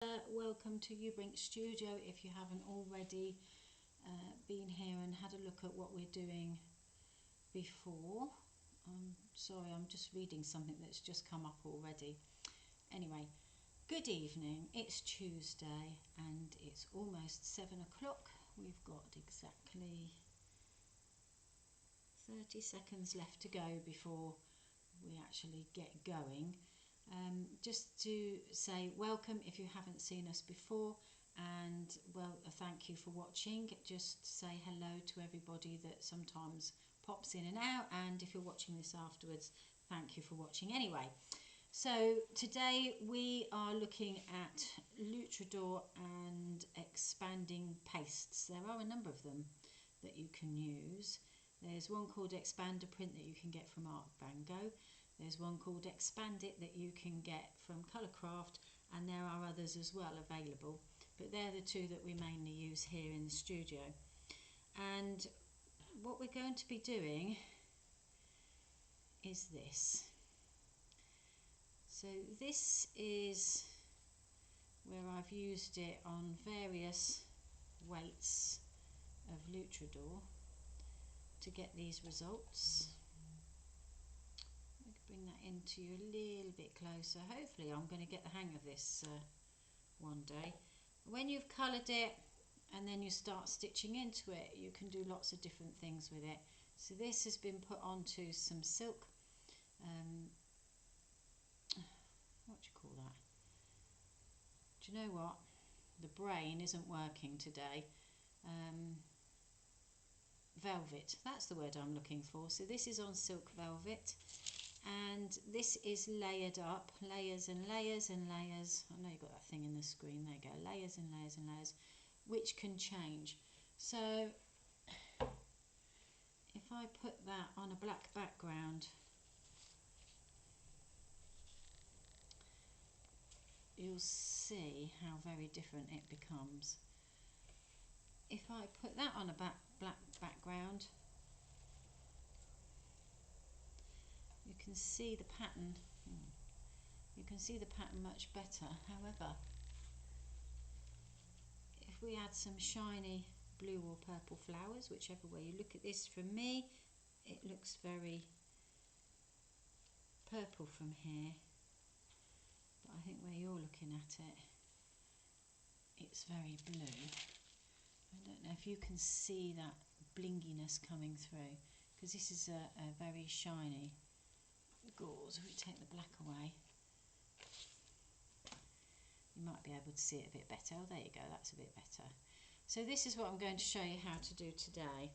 Welcome to Ubrink Studio. If you haven't already been here and had a look at what we're doing before, I'm sorry, I'm just reading something that's just come up already. Anyway, good evening. It's Tuesday and it's almost 7 o'clock. We've got exactly 30 seconds left to go before we actually get going. Just to say welcome if you haven't seen us before, and well, thank you for watching. Just say hello to everybody that sometimes pops in and out, and if you're watching this afterwards, thank you for watching anyway. So today we are looking at Lutradur and expanding pastes. There are a number of them that you can use. There's one called Expander Print that you can get from Art Van Gogh. There's one called Expand It that you can get from Colourcraft, and there are others as well available, but they're the two that we mainly use here in the studio. And what we're going to be doing is this. So this is where I've used it on various weights of Lutradur to get these results. Bring that into you a little bit closer. Hopefully I'm going to get the hang of this one day. When you've coloured it and then you start stitching into it, you can do lots of different things with it. So this has been put onto some silk, what do you call that? Do you know what? The brain isn't working today. Velvet, that's the word I'm looking for. So this is on silk velvet. And this is layered up, layers and layers and layers. I know you've got that thing in the screen, there you go, layers and layers and layers, which can change. So if I put that on a black background, you'll see how very different it becomes. If I put that on a black background, you can see the pattern. You can see the pattern much better. However, if we add some shiny blue or purple flowers, whichever way you look at this, from me, it looks very purple from here. But I think where you're looking at it, it's very blue. I don't know if you can see that blinginess coming through, because this is a very shiny gauze. If we take the black away, you might be able to see it a bit better. Oh, there you go, that's a bit better. So this is what I'm going to show you how to do today.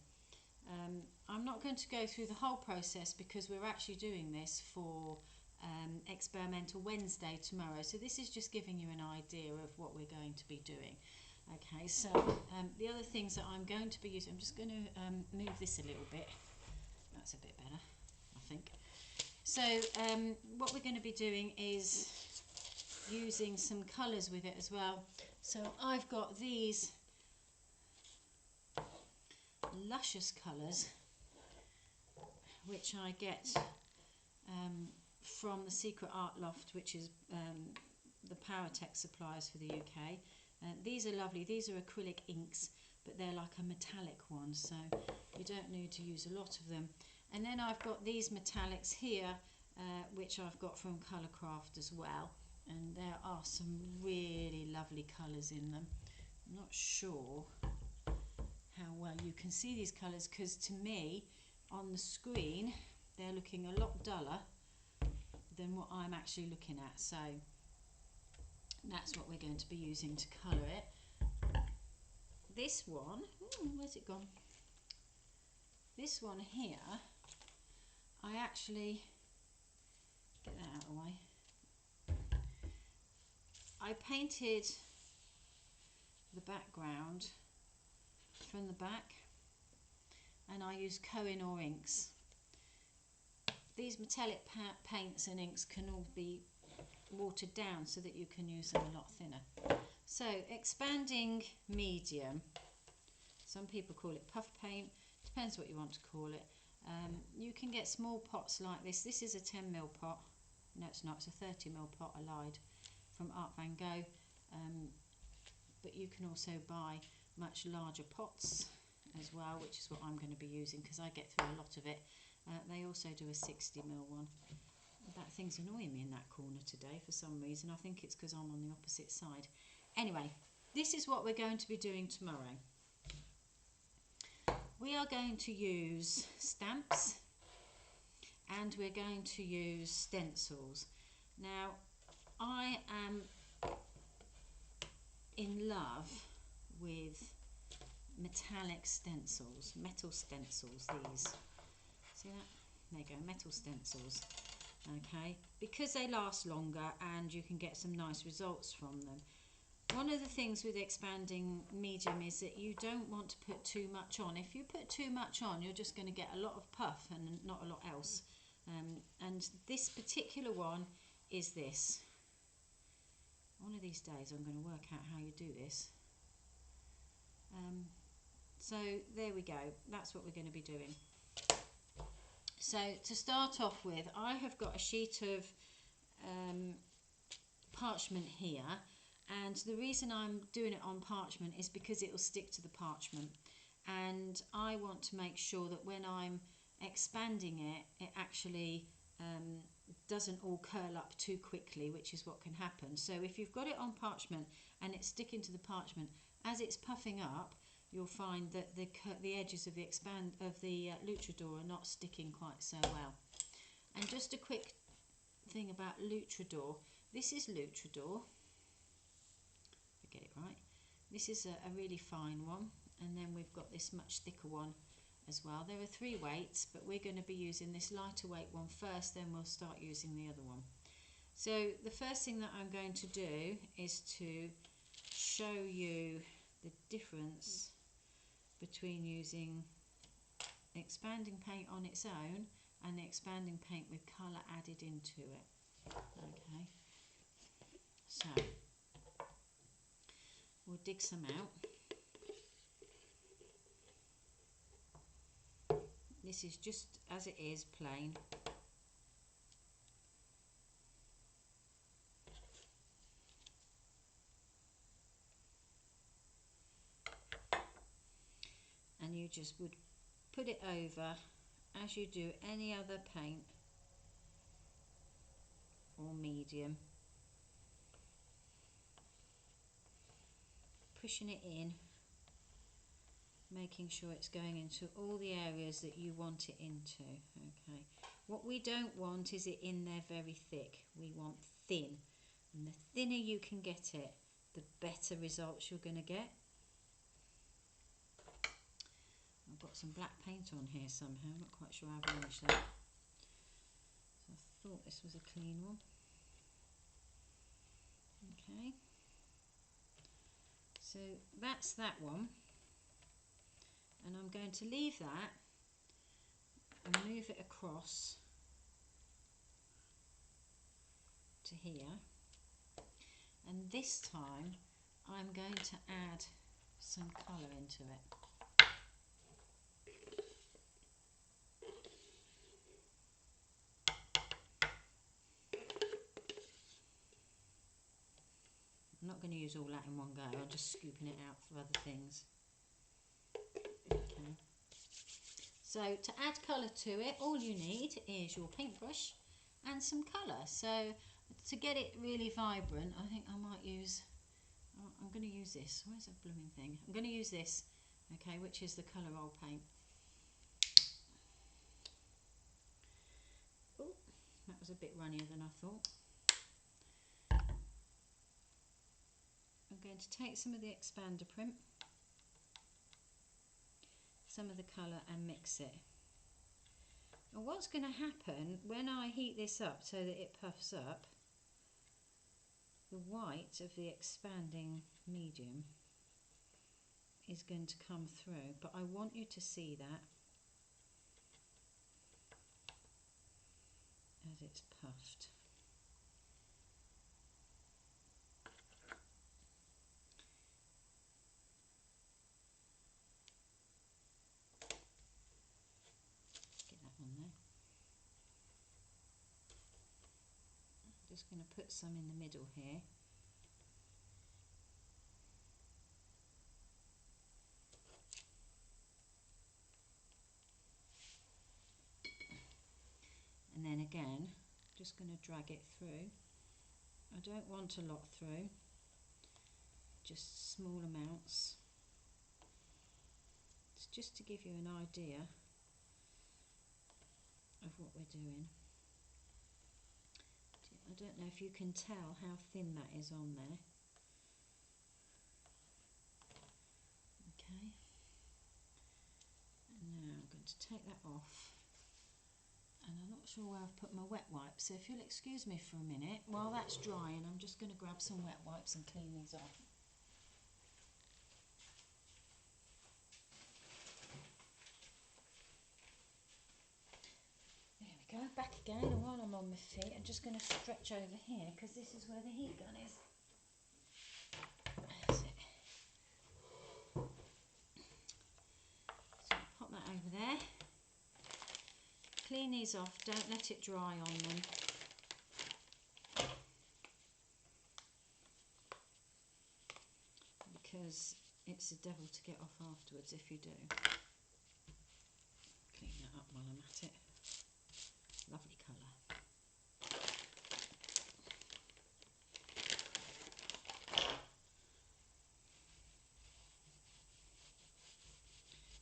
I'm not going to go through the whole process because we're actually doing this for Experimental Wednesday tomorrow. So this is just giving you an idea of what we're going to be doing. Okay, so the other things that I'm going to be using, I'm just going to move this a little bit. That's a bit better, I think. So what we're going to be doing is using some colours with it as well. So I've got these luscious colours, which I get from the Secret Art Loft, which is the Powertech suppliers for the UK. These are lovely. These are acrylic inks, but they're like a metallic one, so you don't need to use a lot of them. And then I've got these metallics here, which I've got from Colourcraft as well, and there are some really lovely colours in them. I'm not sure how well you can see these colours, because to me on the screen they're looking a lot duller than what I'm actually looking at. So that's what we're going to be using to colour it. This one, where's it gone? This one here, I actually, get that out of the way, I painted the background from the back, and I use Kohinoor inks. These metallic paints and inks can all be watered down so that you can use them a lot thinner. So expanding medium, some people call it puff paint, depends what you want to call it. You can get small pots like this. This is a 10mm pot. No, it's not, it's a 30mm pot, I lied, from Art Van Gogh. but you can also buy much larger pots as well, which is what I'm going to be using because I get through a lot of it. They also do a 60 ml one. That thing's annoying me in that corner today for some reason. I think it's because I'm on the opposite side. Anyway, this is what we're going to be doing tomorrow. We are going to use stamps and we're going to use stencils. Now, I am in love with metallic stencils, metal stencils, these. See that? There you go, metal stencils. Okay, because they last longer and you can get some nice results from them. One of the things with expanding medium is that you don't want to put too much on. If you put too much on, you're just going to get a lot of puff and not a lot else. And this particular one is this. One of these days I'm going to work out how you do this. So there we go, that's what we're going to be doing. So to start off with, I have got a sheet of parchment here, and the reason I'm doing it on parchment is because it will stick to the parchment, and I want to make sure that when I'm expanding it, it actually doesn't all curl up too quickly, which is what can happen. So if you've got it on parchment and it's sticking to the parchment, as it's puffing up, you'll find that the edges of the Lutradur are not sticking quite so well. And just a quick thing about Lutradur. This is Lutradur. I get it right. This is a really fine one, and then we've got this much thicker one as well. There are 3 weights, but we're going to be using this lighter weight one first, then we'll start using the other one. So the first thing that I'm going to do is to show you the difference between using expanding paint on its own and the expanding paint with colour added into it. Okay, so we'll dig some out. This is just as it is, plain. And you just would put it over as you do any other paint or medium, pushing it in, making sure it's going into all the areas that you want it into. Okay, what we don't want is it in there very thick. We want thin, and the thinner you can get it, the better results you're going to get. I've got some black paint on here somehow, I'm not quite sure how I've managed that. So I thought this was a clean one. Okay, so that's that one, and I'm going to leave that and move it across to here, and this time I'm going to add some colour into it. I'm not going to use all that in one go, I'm just scooping it out for other things. Okay. So to add colour to it, all you need is your paintbrush and some colour. So to get it really vibrant, I think I might use, I'm going to use this. Where's that blooming thing? I'm going to use this, okay, which is the Colour Roll paint. Oh, that was a bit runnier than I thought. I'm going to take some of the expander print, some of the colour, and mix it. And what's going to happen when I heat this up so that it puffs up, the white of the expanding medium is going to come through, but I want you to see that as it's puffed. Get that on there. I'm just going to put some in the middle here. again, just going to drag it through. I don't want a lot through, just small amounts. It's just to give you an idea of what we're doing. I don't know if you can tell how thin that is on there. Okay, and now I'm going to take that off, and I'm not sure where I've put my wet wipes, so if you'll excuse me for a minute while that's drying, I'm just going to grab some wet wipes and clean these off. There we go, back again, and while I'm on my feet I'm just going to stretch over here because this is where the heat gun is. That's it. So pop that over there. Clean these off, don't let it dry on them. Because it's the devil to get off afterwards if you do. Clean that up while I'm at it. Lovely colour.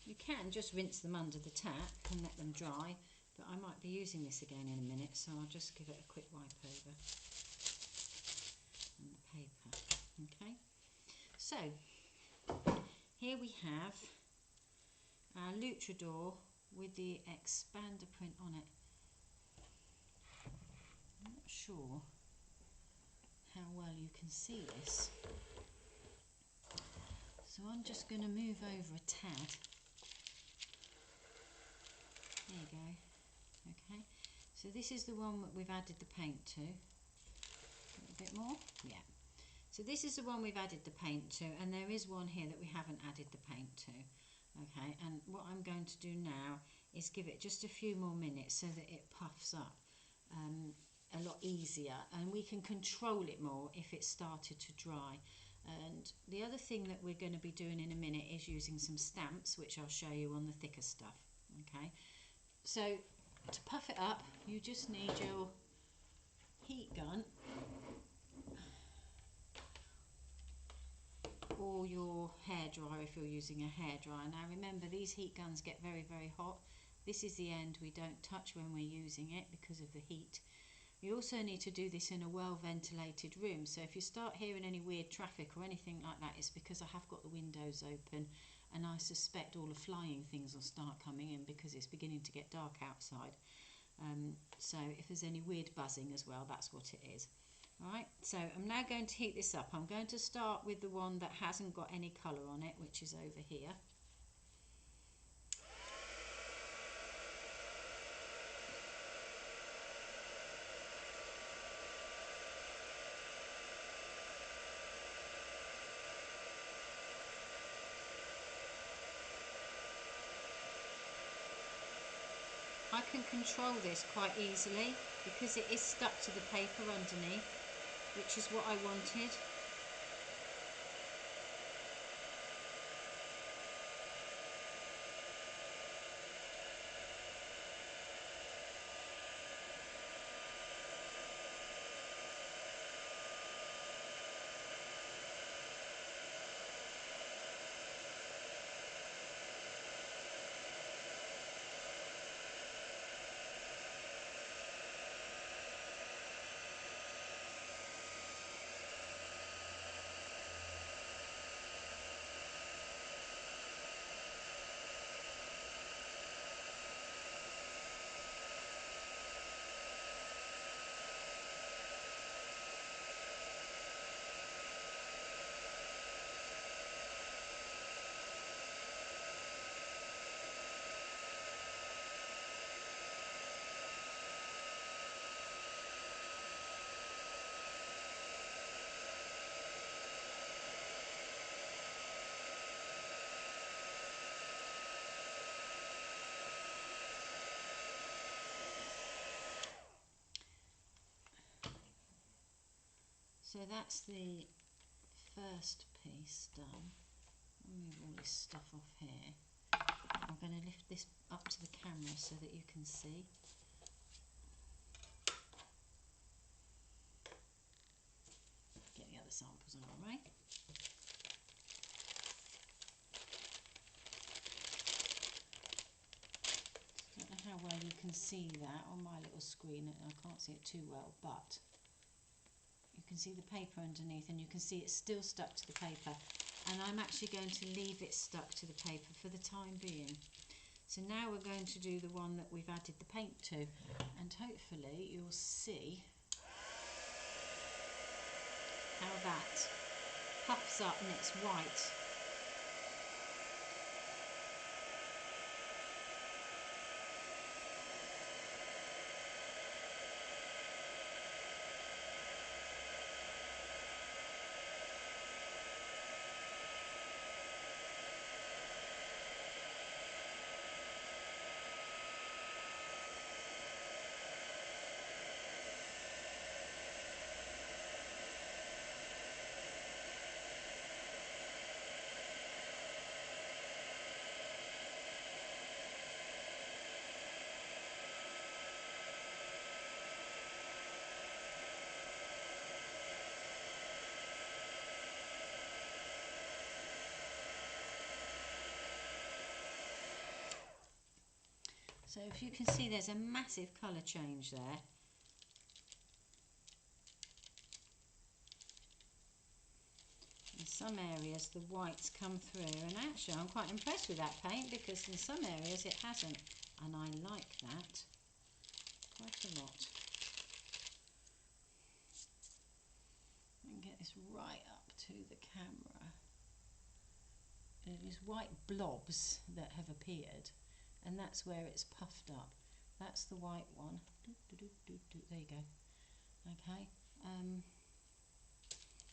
You can just rinse them under the tap and let them dry, but I might be using this again in a minute, so I'll just give it a quick wipe over on the paper. Okay, so here we have our Lutradur with the expander print on it. I'm not sure how well you can see this, so I'm just going to move over a tad. There you go. Okay, so this is the one that we've added the paint to. A little bit more, yeah. So this is the one we've added the paint to, and there is one here that we haven't added the paint to. Okay, and what I'm going to do now is give it just a few more minutes so that it puffs up a lot easier, and we can control it more if it started to dry. And the other thing that we're going to be doing in a minute is using some stamps, which I'll show you on the thicker stuff. Okay, so to puff it up, you just need your heat gun or your hairdryer if you're using a hairdryer. Now remember, these heat guns get very, very hot. This is the end we don't touch when we're using it because of the heat. You also need to do this in a well ventilated room, so if you start hearing any weird traffic or anything like that, it's because I have got the windows open and I suspect all the flying things will start coming in because it's beginning to get dark outside. So if there's any weird buzzing as well, that's what it is. Alright, so I'm now going to heat this up. I'm going to start with the one that hasn't got any colour on it, which is over here. I can control this quite easily because it is stuck to the paper underneath, which is what I wanted. So that's the first piece done. I'll move all this stuff off here. I'm going to lift this up to the camera so that you can see. can see that on my little screen, and I can't see it too well, but you can see the paper underneath, and you can see it's still stuck to the paper, and I'm actually going to leave it stuck to the paper for the time being. So now we're going to do the one that we've added the paint to, and hopefully you'll see how that puffs up and it's white. So if you can see, there's a massive colour change there. In some areas the whites come through, and actually I'm quite impressed with that paint, because in some areas it hasn't, and I like that quite a lot. And get this right up to the camera. It is white blobs that have appeared, and that's where it's puffed up. That's the white one. There you go. Okay.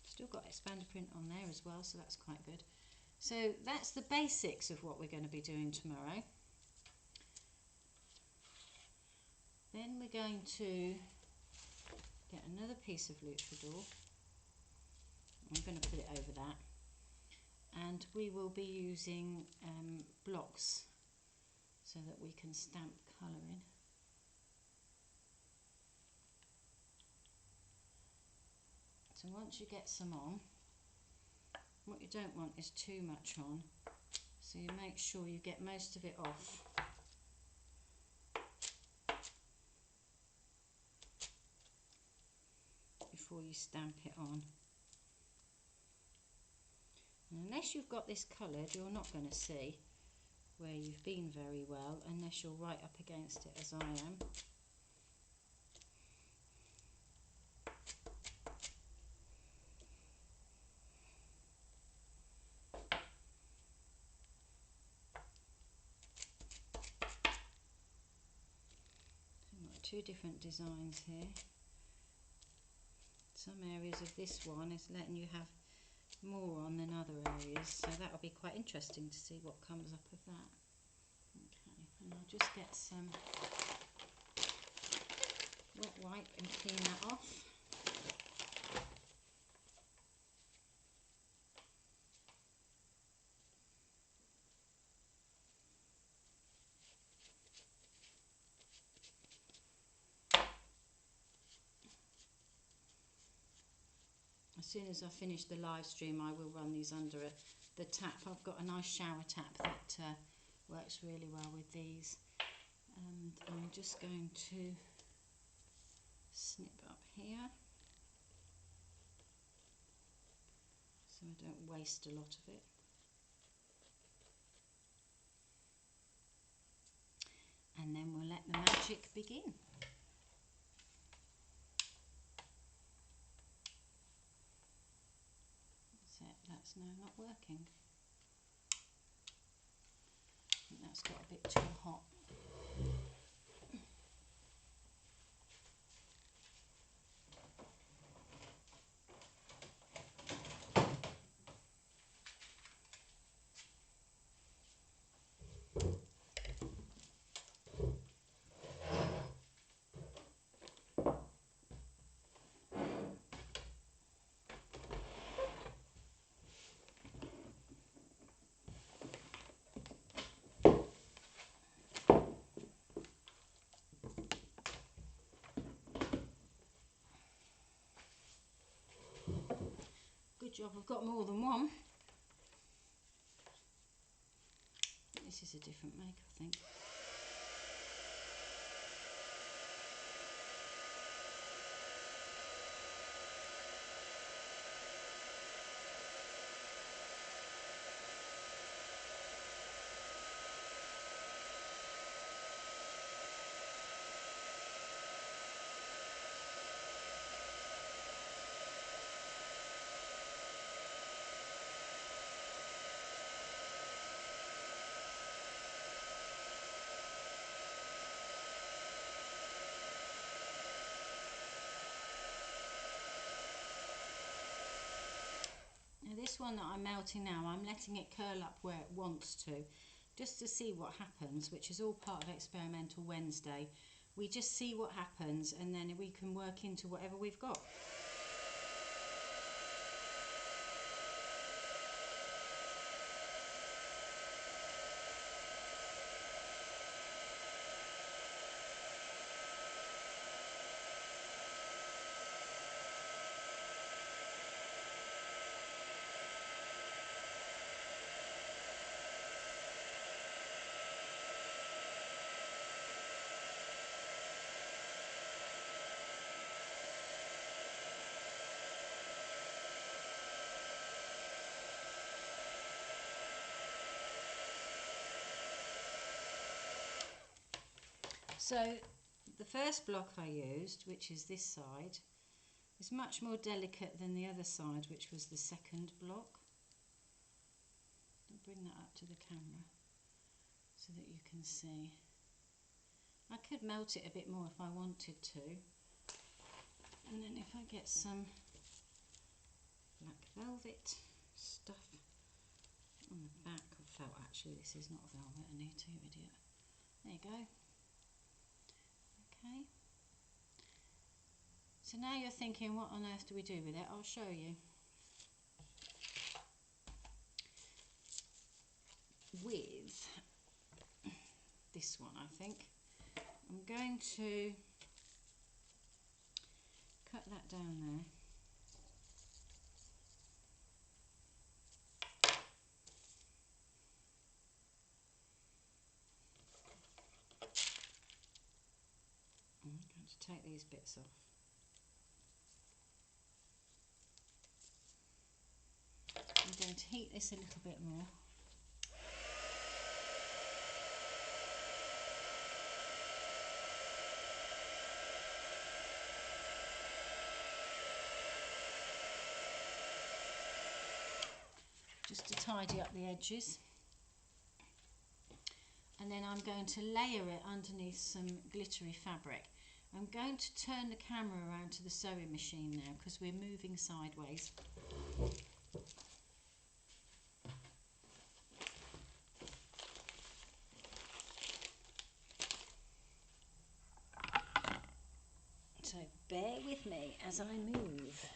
Still got expander print on there as well, so that's quite good. So that's the basics of what we're going to be doing tomorrow. Then we're going to get another piece of Lutradur. I'm going to put it over that, and we will be using blocks so that we can stamp colour in. So once you get some on, what you don't want is too much on, so you make sure you get most of it off. Before you stamp it on. And unless you've got this coloured, you're not going to see where you've been very well, unless you're right up against it as I am. I've got two different designs here. Some areas of this one is letting you have more on than other areas, so that will be quite interesting to see what comes up of that. Okay, and I'll just get some wet wipe and clean that off. As soon as I finish the live stream, I will run these under the tap. I've got a nice shower tap that works really well with these. And I'm just going to snip up here so I don't waste a lot of it. And then we'll let the magic begin. That's now not working. I think that's got a bit too hot. Good job, I've got more than one. This is a different make, I think. this one that I'm melting now, I'm letting it curl up where it wants to, just to see what happens, which is all part of Experimental Wednesday. We just see what happens and then we can work into whatever we've got. So the first block I used, which is this side, is much more delicate than the other side, which was the second block. I'll bring that up to the camera so that you can see. I could melt it a bit more if I wanted to. And then if I get some black velvet stuff on the back, of felt, actually this is not velvet, Anita, you idiot. There you go. Okay, so now you're thinking, what on earth do we do with it? I'll show you. With this one, I think, I'm going to cut that down there. I'm going to take these bits off. I'm going to heat this a little bit more. Just to tidy up the edges. And then I'm going to layer it underneath some glittery fabric. I'm going to turn the camera around to the sewing machine now because we're moving sideways. So bear with me as I move.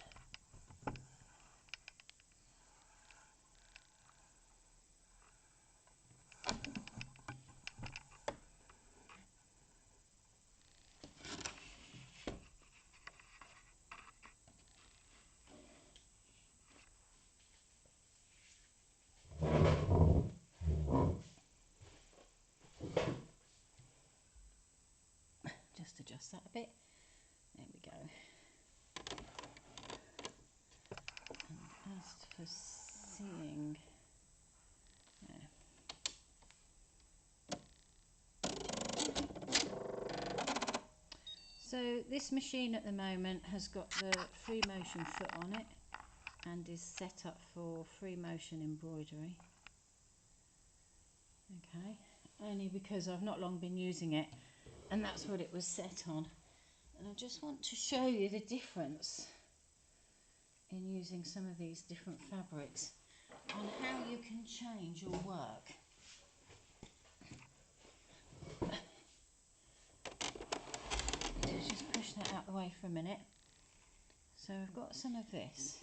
Just adjust that a bit. There we go. And as for seeing, so this machine at the moment has got the free motion foot on it and is set up for free motion embroidery. Okay, only because I've not long been using it and that's what it was set on. And I just want to show you the difference in using some of these different fabrics and how you can change your work. Let's just push that out the way for a minute. So I've got some of this,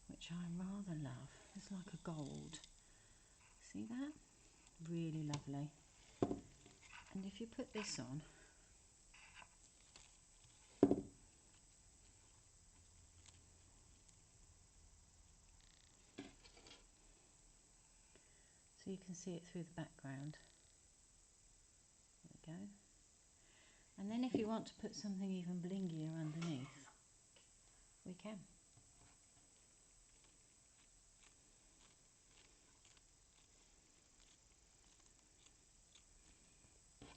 which I rather love. It's like a gold. See that? Really lovely. And if you put this on, so you can see it through the background. There we go. And then if you want to put something even blingier underneath, we can.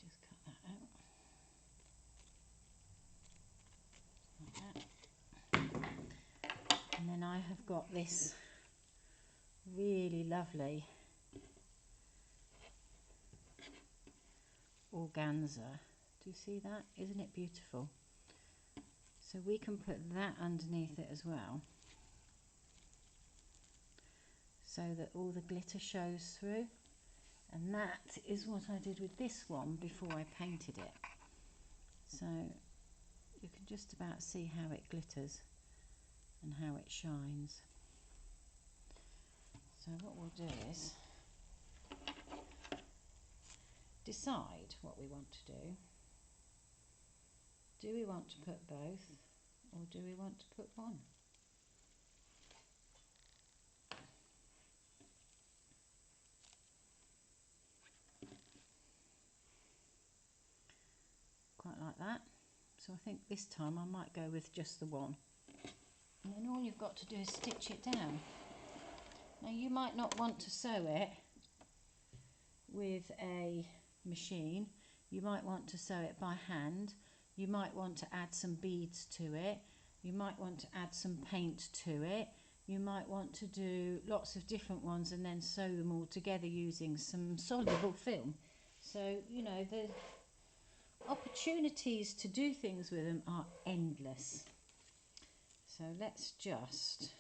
Just cut that out. Like that. And then I have got this really lovely organza. Do you see that? Isn't it beautiful? So we can put that underneath it as well. so that all the glitter shows through. And that is what I did with this one before I painted it. So you can just about see how it glitters and how it shines. So what we'll do is decide what we want to do. Do we want to put both, or do we want to put one? Quite like that. So I think this time I might go with just the one. And then all you've got to do is stitch it down. Now you might not want to sew it with a machine. You might want to sew it by hand. You might want to add some beads to it. You might want to add some paint to it. You might want to do lots of different ones and then sew them all together using some soluble film. So, you know, the opportunities to do things with them are endless. So let's just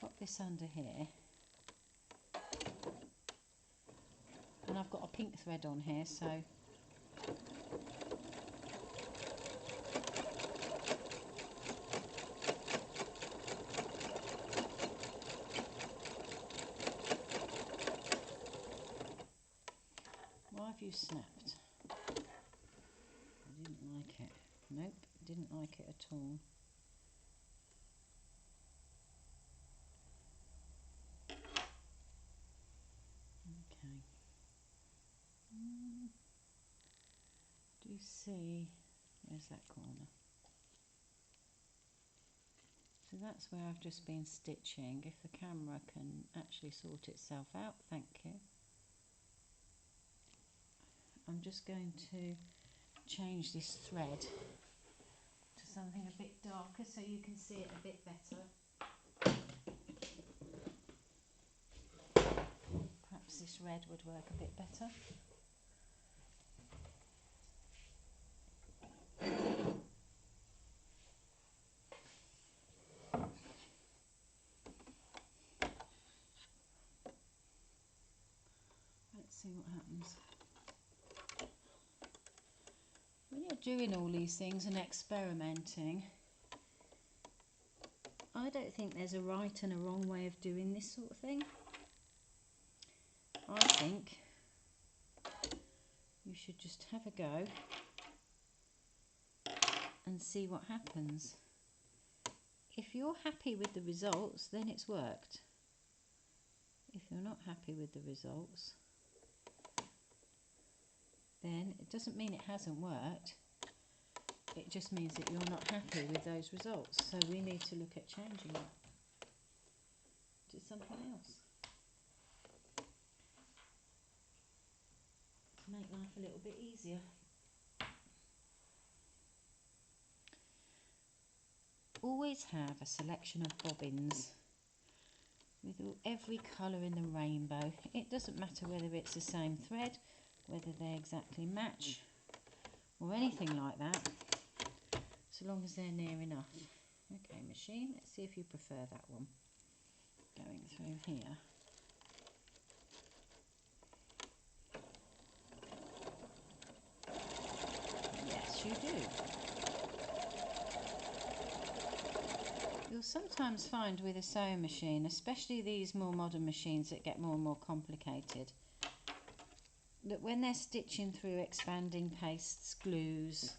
pop this under here. And I've got a pink thread on here, so why have you snapped? I didn't like it. Nope, didn't like it at all. Okay. Do you see? Where's that corner? So that's where I've just been stitching. If the camera can actually sort itself out, thank you. I'm just going to change this thread to something a bit darker so you can see it a bit better. Perhaps this red would work a bit better. Let's see what happens. When you're doing all these things and experimenting, I don't think there's a right and a wrong way of doing this sort of thing. I think you should just have a go and see what happens. If you're happy with the results, then it's worked. If you're not happy with the results, then it doesn't mean it hasn't worked. It just means that you're not happy with those results. So we need to look at changing it. Do something else to make life a little bit easier. Always have a selection of bobbins with every colour in the rainbow. It doesn't matter whether it's the same thread, whether they exactly match or anything like that, so long as they're near enough. Okay, machine, let's see if you prefer that one. Going through here. Yes, you do. You'll sometimes find with a sewing machine, especially these more modern machines that get more and more complicated, that when they're stitching through expanding pastes, glues,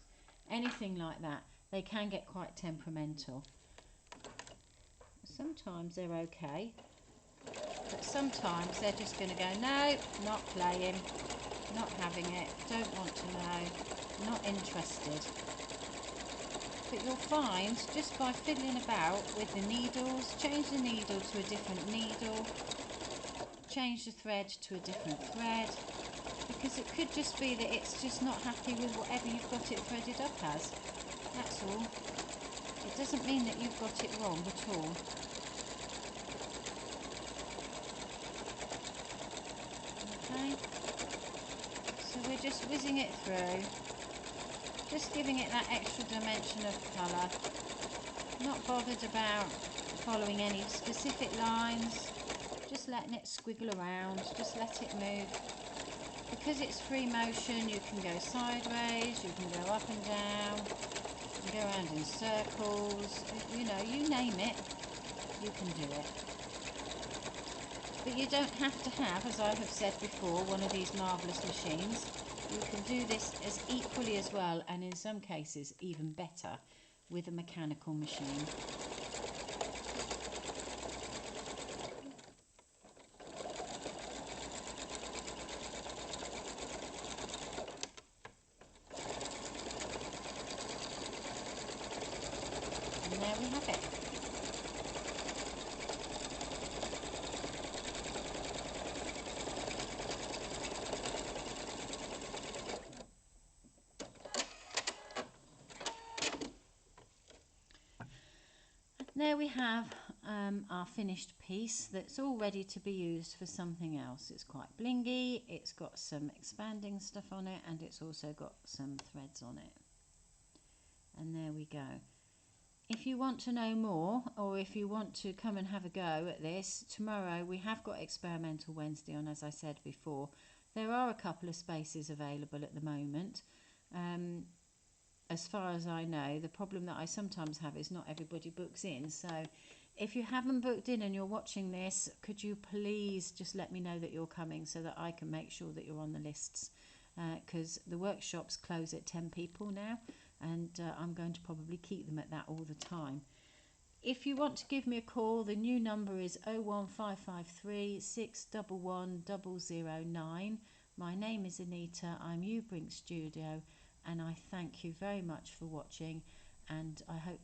anything like that, they can get quite temperamental. Sometimes they're okay, but sometimes they're just going to go, no, not playing, not having it, don't want to know, not interested. But you'll find, just by fiddling about with the needles, change the needle to a different needle, change the thread to a different thread, because it could just be that it's just not happy with whatever you've got it threaded up as. That's all. It doesn't mean that you've got it wrong at all. Okay, so we're just whizzing it through, just giving it that extra dimension of colour. Not bothered about following any specific lines, just letting it squiggle around, just let it move. Because it's free motion, you can go sideways, you can go up and down, you can go around in circles, you know, you name it, you can do it. But you don't have to have, as I have said before, one of these marvellous machines. You can do this as equally as well, and in some cases even better, with a mechanical machine. And there we have it. There we have our finished piece that's all ready to be used for something else. It's quite blingy, it's got some expanding stuff on it, and it's also got some threads on it. And there we go. If you want to know more, or if you want to come and have a go at this, tomorrow we have got Experimental Wednesday on, as I said before. There are a couple of spaces available at the moment. As far as I know, the problem that I sometimes have is not everybody books in. So if you haven't booked in and you're watching this, could you please just let me know that you're coming so that I can make sure that you're on the lists, because the workshops close at 10 people now, and I'm going to probably keep them at that all the time. If you want to give me a call, the new number is 01553 611 009. My name is Anita, I'm Ubrink Studio, and I thank you very much for watching, and I hope